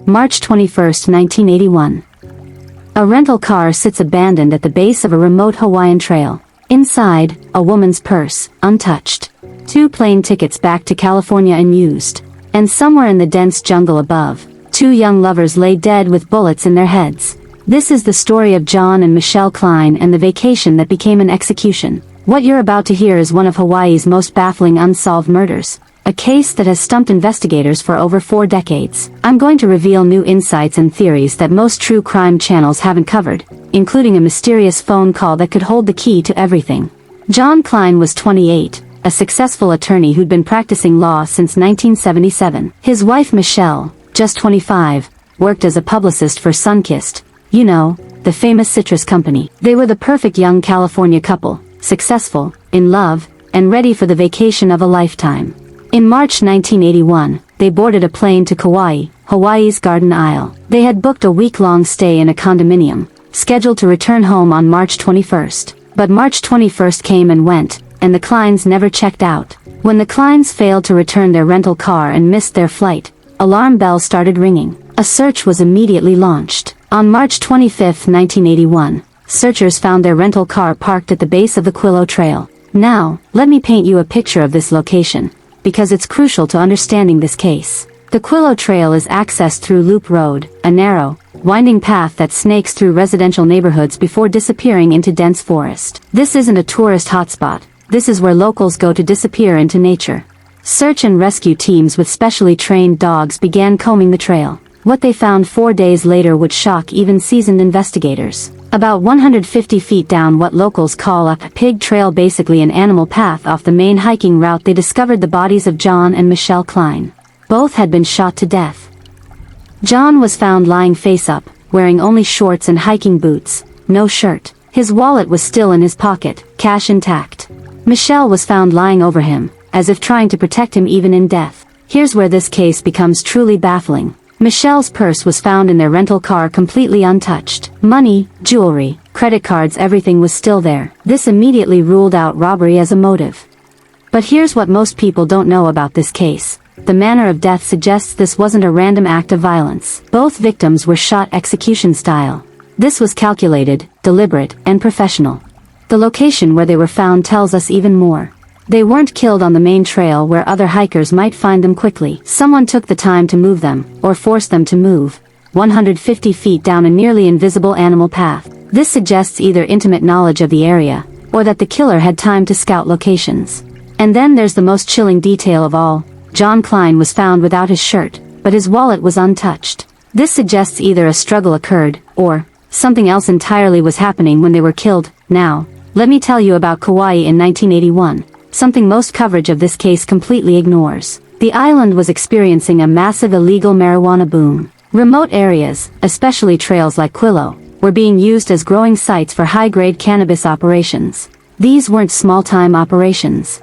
March 21, 1981. A rental car sits abandoned at the base of a remote Hawaiian trail. Inside, a woman's purse, untouched. 2 plane tickets back to California unused. And somewhere in the dense jungle above, 2 young lovers lay dead with bullets in their heads. This is the story of John and Michelle Klein and the vacation that became an execution. What you're about to hear is one of Hawaii's most baffling unsolved murders. A case that has stumped investigators for over 4 decades. I'm going to reveal new insights and theories that most true crime channels haven't covered, including a mysterious phone call that could hold the key to everything. John Klein was 28, a successful attorney who'd been practicing law since 1977. His wife Michelle, just 25, worked as a publicist for Sunkist, you know, the famous citrus company. They were the perfect young California couple, successful, in love, and ready for the vacation of a lifetime. In March 1981, they boarded a plane to Kauai, Hawaii's Garden Isle. They had booked a week-long stay in a condominium, scheduled to return home on March 21st. But March 21st came and went, and the Kleins never checked out. When the Kleins failed to return their rental car and missed their flight, alarm bells started ringing. A search was immediately launched. On March 25, 1981, searchers found their rental car parked at the base of the Quillow Trail. Now, let me paint you a picture of this location, because it's crucial to understanding this case. The Quillow Trail is accessed through Loop Road, a narrow, winding path that snakes through residential neighborhoods before disappearing into dense forest. This isn't a tourist hotspot. This is where locals go to disappear into nature. Search and rescue teams with specially trained dogs began combing the trail. What they found 4 days later would shock even seasoned investigators. About 150 feet down what locals call a pig trail, basically an animal path off the main hiking route, they discovered the bodies of John and Michelle Klein. Both had been shot to death. John was found lying face up, wearing only shorts and hiking boots, no shirt. His wallet was still in his pocket, cash intact. Michelle was found lying over him, as if trying to protect him even in death. Here's where this case becomes truly baffling. Michelle's purse was found in their rental car completely untouched. Money, jewelry, credit cards, everything was still there. This immediately ruled out robbery as a motive. But here's what most people don't know about this case. The manner of death suggests this wasn't a random act of violence. Both victims were shot execution style. This was calculated, deliberate, and professional. The location where they were found tells us even more. They weren't killed on the main trail where other hikers might find them quickly. Someone took the time to move them, or force them to move, 150 feet down a nearly invisible animal path. This suggests either intimate knowledge of the area, or that the killer had time to scout locations. And then there's the most chilling detail of all. John Klein was found without his shirt, but his wallet was untouched. This suggests either a struggle occurred, or something else entirely was happening when they were killed. Now, let me tell you about Kauai in 1981. Something most coverage of this case completely ignores. The island was experiencing a massive illegal marijuana boom. Remote areas, especially trails like Quillow, were being used as growing sites for high-grade cannabis operations. These weren't small-time operations.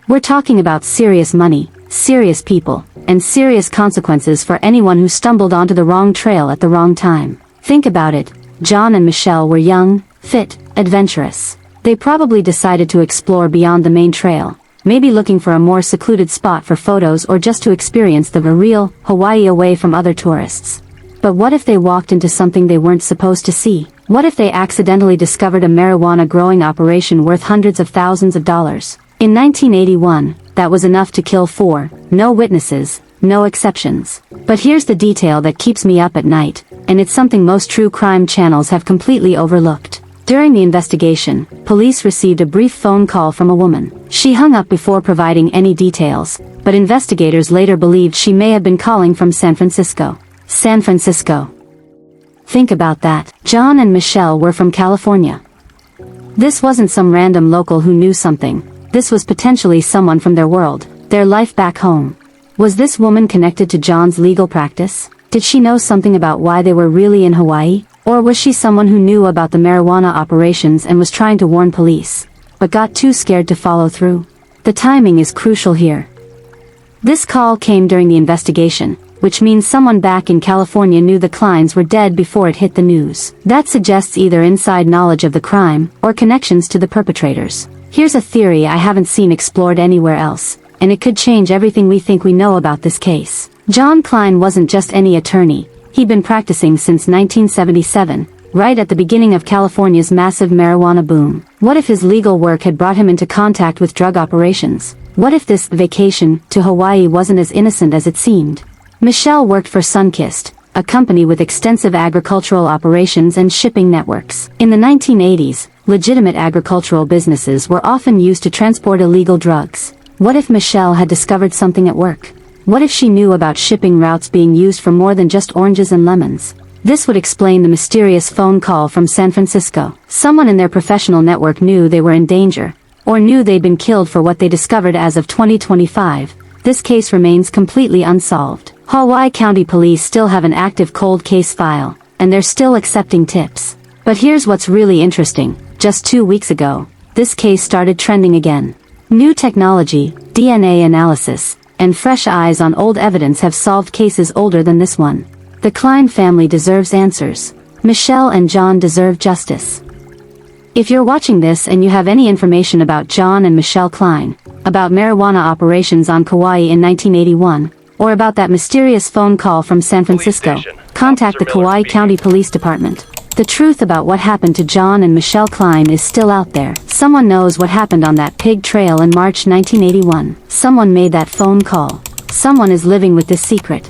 We're talking about serious money, serious people, and serious consequences for anyone who stumbled onto the wrong trail at the wrong time. Think about it. John and Michelle were young, fit, adventurous. They probably decided to explore beyond the main trail, maybe looking for a more secluded spot for photos or just to experience the real Hawaii away from other tourists. But what if they walked into something they weren't supposed to see? What if they accidentally discovered a marijuana growing operation worth hundreds of thousands of dollars? In 1981, that was enough to kill 4, no witnesses, no exceptions. But here's the detail that keeps me up at night, and it's something most true crime channels have completely overlooked. During the investigation, police received a brief phone call from a woman. She hung up before providing any details, but investigators later believed she may have been calling from San Francisco. San Francisco. Think about that. John and Michelle were from California. This wasn't some random local who knew something. This was potentially someone from their world, their life back home. Was this woman connected to John's legal practice? Did she know something about why they were really in Hawaii? Or was she someone who knew about the marijuana operations and was trying to warn police, but got too scared to follow through? The timing is crucial here. This call came during the investigation, which means someone back in California knew the Kleins were dead before it hit the news. That suggests either inside knowledge of the crime, or connections to the perpetrators. Here's a theory I haven't seen explored anywhere else, and it could change everything we think we know about this case. John Klein wasn't just any attorney, he'd been practicing since 1977, right at the beginning of California's massive marijuana boom. What if his legal work had brought him into contact with drug operations? What if this vacation to Hawaii wasn't as innocent as it seemed? Michelle worked for Sunkist, a company with extensive agricultural operations and shipping networks. In the 1980s, legitimate agricultural businesses were often used to transport illegal drugs. What if Michelle had discovered something at work? What if she knew about shipping routes being used for more than just oranges and lemons? This would explain the mysterious phone call from San Francisco. Someone in their professional network knew they were in danger, or knew they'd been killed for what they discovered. As of 2025, this case remains completely unsolved. Hawaii County Police still have an active cold case file, and they're still accepting tips. But here's what's really interesting. Just 2 weeks ago, this case started trending again. New technology, DNA analysis, and fresh eyes on old evidence have solved cases older than this one. The Klein family deserves answers. Michelle and John deserve justice. If you're watching this and you have any information about John and Michelle Klein, about marijuana operations on Kauai in 1981, or about that mysterious phone call from San Francisco, contact the Kauai County Police Department. The truth about what happened to John and Michelle Klein is still out there. Someone knows what happened on that pig trail in March 1981. Someone made that phone call. Someone is living with this secret.